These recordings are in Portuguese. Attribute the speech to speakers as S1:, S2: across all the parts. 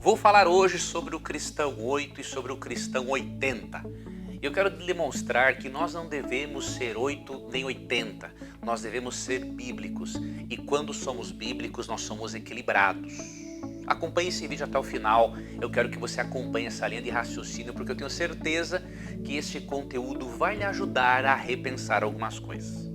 S1: Vou falar hoje sobre o cristão 8 e sobre o cristão 80. Eu quero demonstrar que nós não devemos ser 8 nem 80, nós devemos ser bíblicos. E quando somos bíblicos, nós somos equilibrados. Acompanhe esse vídeo até o final, eu quero que você acompanhe essa linha de raciocínio, porque eu tenho certeza que este conteúdo vai lhe ajudar a repensar algumas coisas.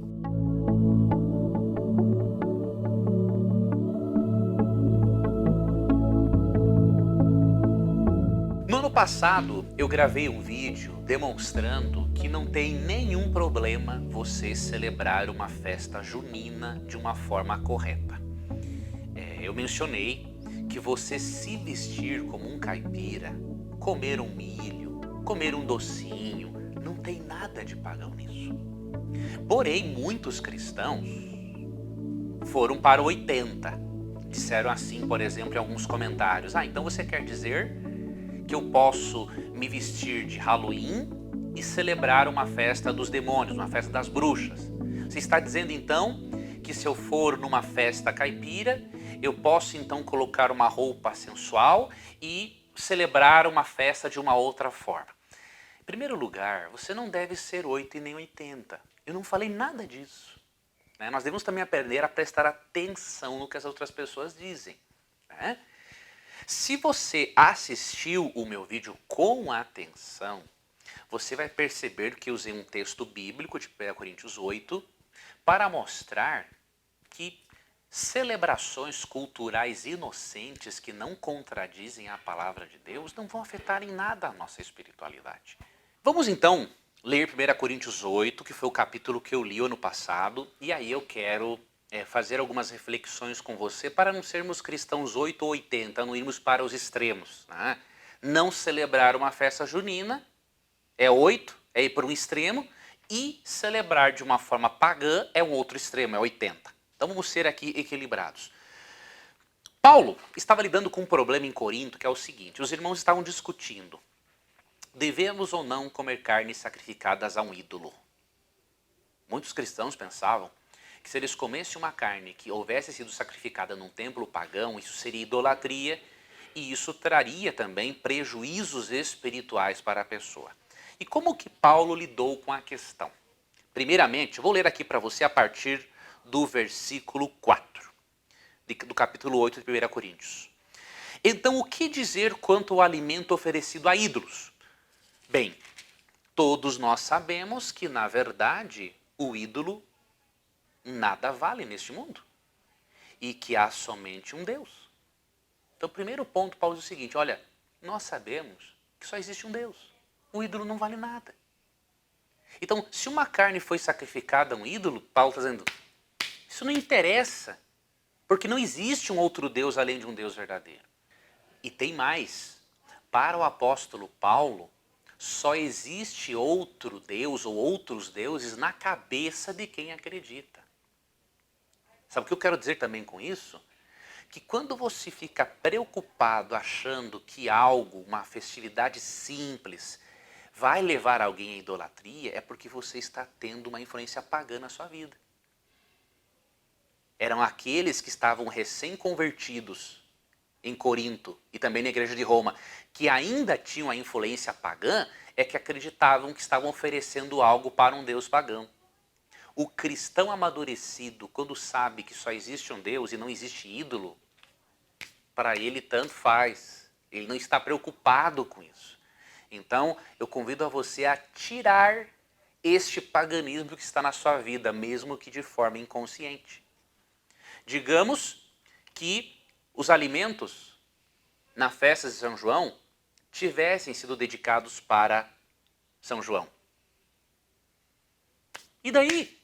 S1: No ano passado, eu gravei um vídeo demonstrando que não tem nenhum problema você celebrar uma festa junina de uma forma correta. Eu mencionei que você se vestir como um caipira, comer um milho, comer um docinho, não tem nada de pagão nisso. Porém, muitos cristãos foram para o 80. Disseram assim, por exemplo, em alguns comentários: então você quer dizer que eu posso me vestir de Halloween e celebrar uma festa dos demônios, uma festa das bruxas? Você está dizendo então que se eu for numa festa caipira, eu posso então colocar uma roupa sensual e celebrar uma festa de uma outra forma? Em primeiro lugar, você não deve ser 8 e nem 80. Eu não falei nada disso. Nós devemos também aprender a prestar atenção no que as outras pessoas dizem. Se você assistiu o meu vídeo com atenção, você vai perceber que eu usei um texto bíblico de 1 Coríntios 8 para mostrar que celebrações culturais inocentes que não contradizem a palavra de Deus não vão afetar em nada a nossa espiritualidade. Vamos então ler 1 Coríntios 8, que foi o capítulo que eu li ano passado, e aí eu quero fazer algumas reflexões com você para não sermos cristãos 8 ou 80, não irmos para os extremos. Não celebrar uma festa junina é 8, é ir para um extremo, e celebrar de uma forma pagã é um outro extremo, é 80. Então vamos ser aqui equilibrados. Paulo estava lidando com um problema em Corinto, que é o seguinte: os irmãos estavam discutindo: devemos ou não comer carnes sacrificadas a um ídolo? Muitos cristãos pensavam que se eles comessem uma carne que houvesse sido sacrificada num templo pagão, isso seria idolatria e isso traria também prejuízos espirituais para a pessoa. E como que Paulo lidou com a questão? Primeiramente, eu vou ler aqui para você a partir do versículo 4, do capítulo 8 de 1 Coríntios. Então, o que dizer quanto ao alimento oferecido a ídolos? Bem, todos nós sabemos que, na verdade, o ídolo nada vale neste mundo e que há somente um Deus. Então, o primeiro ponto, Paulo diz o seguinte: olha, nós sabemos que só existe um Deus. O ídolo não vale nada. Então, se uma carne foi sacrificada a um ídolo, Paulo está dizendo, isso não interessa, porque não existe um outro Deus além de um Deus verdadeiro. E tem mais, para o apóstolo Paulo, só existe outro Deus ou outros deuses na cabeça de quem acredita. Sabe o que eu quero dizer também com isso? Que quando você fica preocupado achando que algo, uma festividade simples, vai levar alguém à idolatria, é porque você está tendo uma influência pagã na sua vida. Eram aqueles que estavam recém-convertidos em Corinto e também na igreja de Roma, que ainda tinham a influência pagã, é que acreditavam que estavam oferecendo algo para um Deus pagão. O cristão amadurecido, quando sabe que só existe um Deus e não existe ídolo, para ele tanto faz. Ele não está preocupado com isso. Então, eu convido a você a tirar este paganismo que está na sua vida, mesmo que de forma inconsciente. Digamos que os alimentos na festa de São João tivessem sido dedicados para São João. E daí?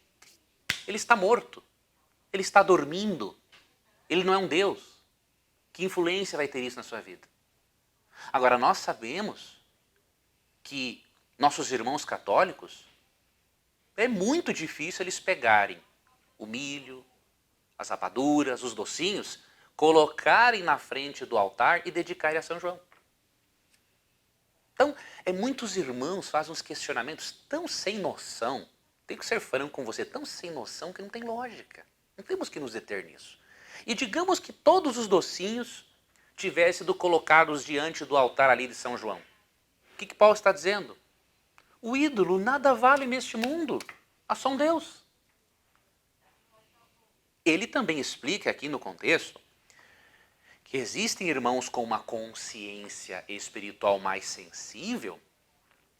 S1: Ele está morto. Ele está dormindo. Ele não é um Deus. Que influência vai ter isso na sua vida? Agora, nós sabemos que nossos irmãos católicos, é muito difícil eles pegarem o milho, as rapaduras, os docinhos, colocarem na frente do altar e dedicarem a São João. Então, muitos irmãos fazem uns questionamentos tão sem noção, tenho que ser franco com você, tão sem noção que não tem lógica. Não temos que nos deter nisso. E digamos que todos os docinhos tivesse sido colocados diante do altar ali de São João? O que Paulo está dizendo? O ídolo nada vale neste mundo, há só um Deus. Ele também explica aqui no contexto que existem irmãos com uma consciência espiritual mais sensível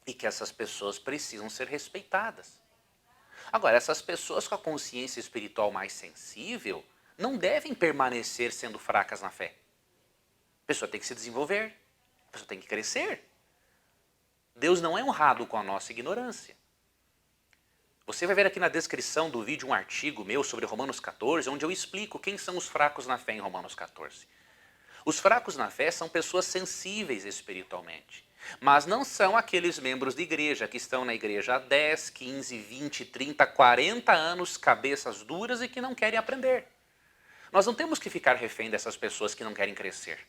S1: e que essas pessoas precisam ser respeitadas. Agora, essas pessoas com a consciência espiritual mais sensível não devem permanecer sendo fracas na fé. A pessoa tem que se desenvolver, a pessoa tem que crescer. Deus não é honrado com a nossa ignorância. Você vai ver aqui na descrição do vídeo um artigo meu sobre Romanos 14, onde eu explico quem são os fracos na fé em Romanos 14. Os fracos na fé são pessoas sensíveis espiritualmente, mas não são aqueles membros de igreja que estão na igreja há 10, 15, 20, 30, 40 anos, cabeças duras e que não querem aprender. Nós não temos que ficar refém dessas pessoas que não querem crescer.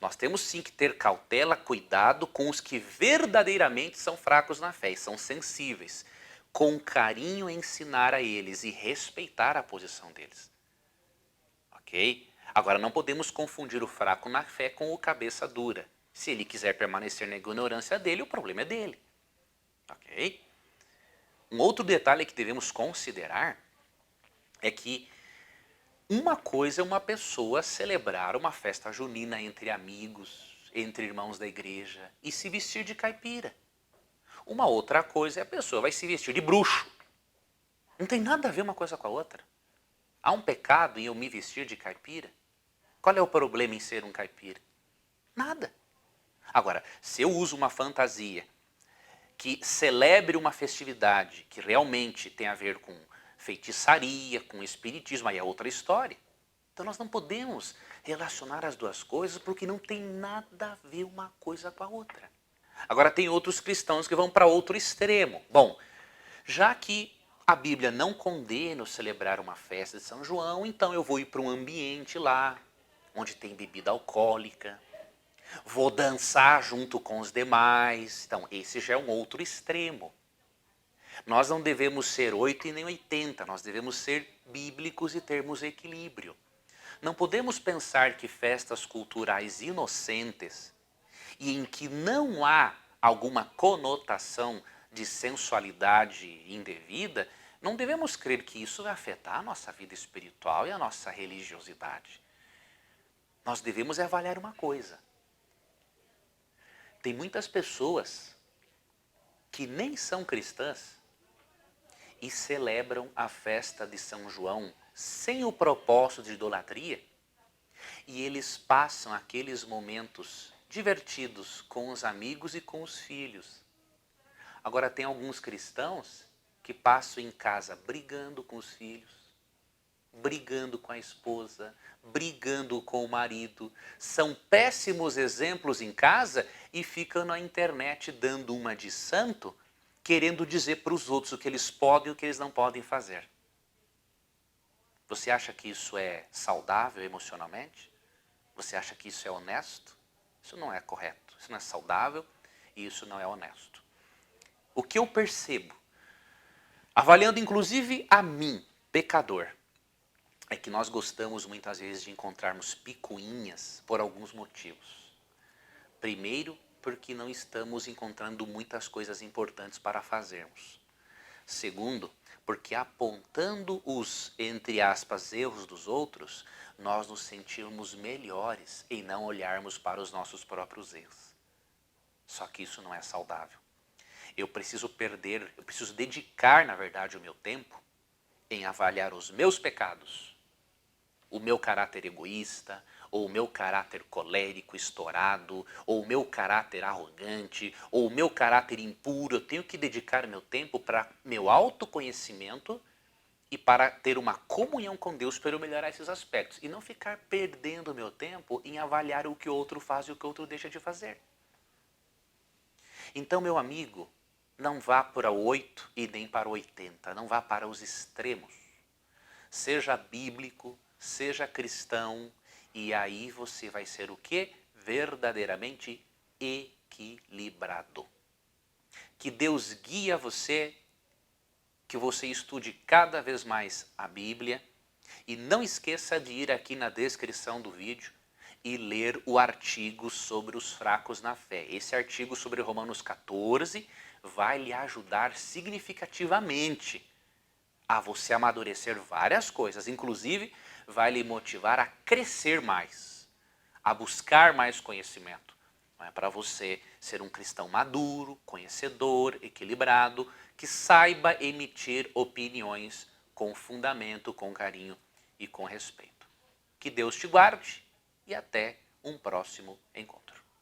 S1: Nós temos sim que ter cautela, cuidado com os que verdadeiramente são fracos na fé e são sensíveis. Com carinho ensinar a eles e respeitar a posição deles. Ok? Agora não podemos confundir o fraco na fé com o cabeça dura. Se ele quiser permanecer na ignorância dele, o problema é dele. Ok? Um outro detalhe que devemos considerar é que uma coisa é uma pessoa celebrar uma festa junina entre amigos, entre irmãos da igreja e se vestir de caipira. Uma outra coisa é a pessoa vai se vestir de bruxo. Não tem nada a ver uma coisa com a outra. Há um pecado em eu me vestir de caipira? Qual é o problema em ser um caipira? Nada. Agora, se eu uso uma fantasia que celebre uma festividade que realmente tem a ver com feitiçaria, com espiritismo, aí é outra história. Então nós não podemos relacionar as duas coisas porque não tem nada a ver uma coisa com a outra. Agora tem outros cristãos que vão para outro extremo. Bom, já que a Bíblia não condena celebrar uma festa de São João, então eu vou ir para um ambiente lá, onde tem bebida alcoólica, vou dançar junto com os demais. Então esse já é um outro extremo. Nós não devemos ser 8 e nem 80, nós devemos ser bíblicos e termos equilíbrio. Não podemos pensar que festas culturais inocentes e em que não há alguma conotação de sensualidade indevida, não devemos crer que isso vai afetar a nossa vida espiritual e a nossa religiosidade. Nós devemos avaliar uma coisa. Tem muitas pessoas que nem são cristãs e celebram a festa de São João sem o propósito de idolatria, e eles passam aqueles momentos divertidos com os amigos e com os filhos. Agora tem alguns cristãos que passam em casa brigando com os filhos, brigando com a esposa, brigando com o marido. São péssimos exemplos em casa e ficam na internet dando uma de santo, querendo dizer para os outros o que eles podem e o que eles não podem fazer. Você acha que isso é saudável emocionalmente? Você acha que isso é honesto? Isso não é correto, isso não é saudável e isso não é honesto. O que eu percebo, avaliando inclusive a mim, pecador, é que nós gostamos muitas vezes de encontrarmos picuinhas por alguns motivos. Primeiro, porque não estamos encontrando muitas coisas importantes para fazermos. Segundo, porque apontando os, entre aspas, erros dos outros, nós nos sentimos melhores em não olharmos para os nossos próprios erros. Só que isso não é saudável. Eu preciso dedicar, na verdade, o meu tempo em avaliar os meus pecados, o meu caráter egoísta, ou o meu caráter colérico, estourado, ou o meu caráter arrogante, ou o meu caráter impuro. Eu tenho que dedicar meu tempo para meu autoconhecimento e para ter uma comunhão com Deus para eu melhorar esses aspectos. E não ficar perdendo meu tempo em avaliar o que o outro faz e o que o outro deixa de fazer. Então, meu amigo, não vá para o 8 e nem para o 80. Não vá para os extremos. Seja bíblico, seja cristão, e aí você vai ser o quê? Verdadeiramente equilibrado. Que Deus guie você, que você estude cada vez mais a Bíblia, e não esqueça de ir aqui na descrição do vídeo e ler o artigo sobre os fracos na fé. Esse artigo sobre Romanos 14 vai lhe ajudar significativamente a você amadurecer várias coisas, inclusive vai lhe motivar a crescer mais, a buscar mais conhecimento. Para você ser um cristão maduro, conhecedor, equilibrado, que saiba emitir opiniões com fundamento, com carinho e com respeito. Que Deus te guarde e até um próximo encontro.